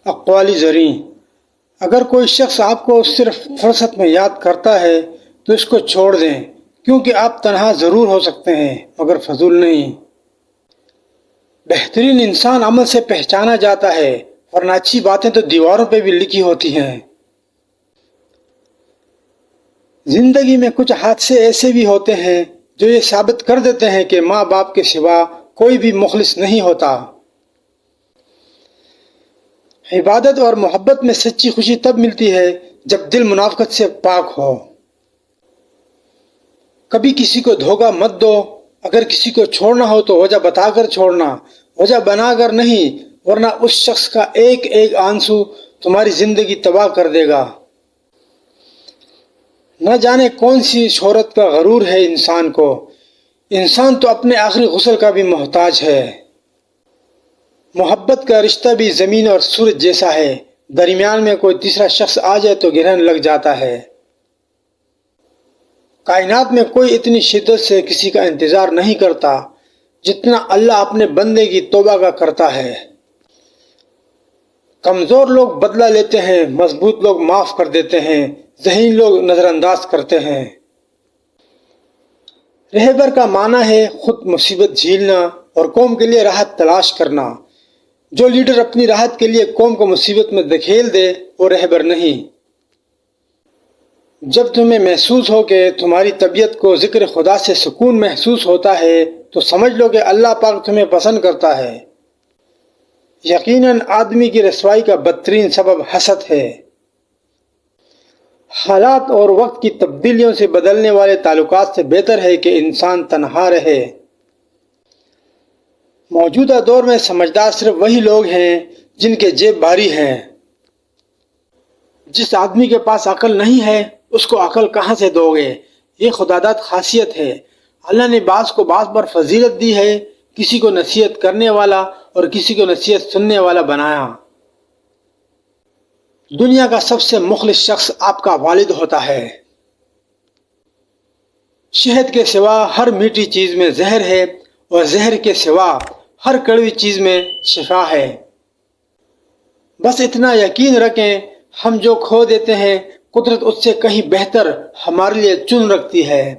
اقوالی زریں: اگر کوئی شخص آپ کو صرف فرصت میں یاد کرتا ہے تو اس کو چھوڑ دیں، کیونکہ آپ تنہا ضرور ہو سکتے ہیں مگر فضول نہیں۔ بہترین انسان عمل سے پہچانا جاتا ہے، ورنہ اچھی باتیں تو دیواروں پہ بھی لکھی ہوتی ہیں۔ زندگی میں کچھ حادثے ایسے بھی ہوتے ہیں جو یہ ثابت کر دیتے ہیں کہ ماں باپ کے سوا کوئی بھی مخلص نہیں ہوتا۔ عبادت اور محبت میں سچی خوشی تب ملتی ہے جب دل منافقت سے پاک ہو۔ کبھی کسی کو دھوکہ مت دو، اگر کسی کو چھوڑنا ہو تو وجہ بتا کر چھوڑنا، وجہ بنا کر نہیں، ورنہ اس شخص کا ایک ایک آنسو تمہاری زندگی تباہ کر دے گا۔ نہ جانے کون سی شہرت کا غرور ہے انسان کو، انسان تو اپنے آخری غسل کا بھی محتاج ہے۔ محبت کا رشتہ بھی زمین اور سورج جیسا ہے، درمیان میں کوئی تیسرا شخص آ جائے تو گرہن لگ جاتا ہے۔ کائنات میں کوئی اتنی شدت سے کسی کا انتظار نہیں کرتا جتنا اللہ اپنے بندے کی توبہ کا کرتا ہے۔ کمزور لوگ بدلہ لیتے ہیں، مضبوط لوگ معاف کر دیتے ہیں، ذہین لوگ نظر انداز کرتے ہیں۔ رہبر کا معنی ہے خود مصیبت جھیلنا اور قوم کے لیے راحت تلاش کرنا۔ جو لیڈر اپنی راحت کے لیے قوم کو مصیبت میں دھکیل دے وہ رہبر نہیں۔ جب تمہیں محسوس ہو کہ تمہاری طبیعت کو ذکر خدا سے سکون محسوس ہوتا ہے تو سمجھ لو کہ اللہ پاک تمہیں پسند کرتا ہے۔ یقیناً آدمی کی رسوائی کا بدترین سبب حسد ہے۔ حالات اور وقت کی تبدیلیوں سے بدلنے والے تعلقات سے بہتر ہے کہ انسان تنہا رہے۔ موجودہ دور میں سمجھدار صرف وہی لوگ ہیں جن کے جیب بھاری ہیں۔ جس آدمی کے پاس عقل نہیں ہے اس کو عقل کہاں سے دو گے؟ یہ خداداد خاصیت ہے۔ اللہ نے بعض کو بعض پر فضیلت دی ہے، کسی کو نصیحت کرنے والا اور کسی کو نصیحت سننے والا بنایا۔ دنیا کا سب سے مخلص شخص آپ کا والد ہوتا ہے۔ شہد کے سوا ہر میٹھی چیز میں زہر ہے اور زہر کے سوا ہر کڑوی چیز میں شفا ہے۔ بس اتنا یقین رکھیں، ہم جو کھو دیتے ہیں قدرت اس سے کہیں بہتر ہمارے لیے چن رکھتی ہے۔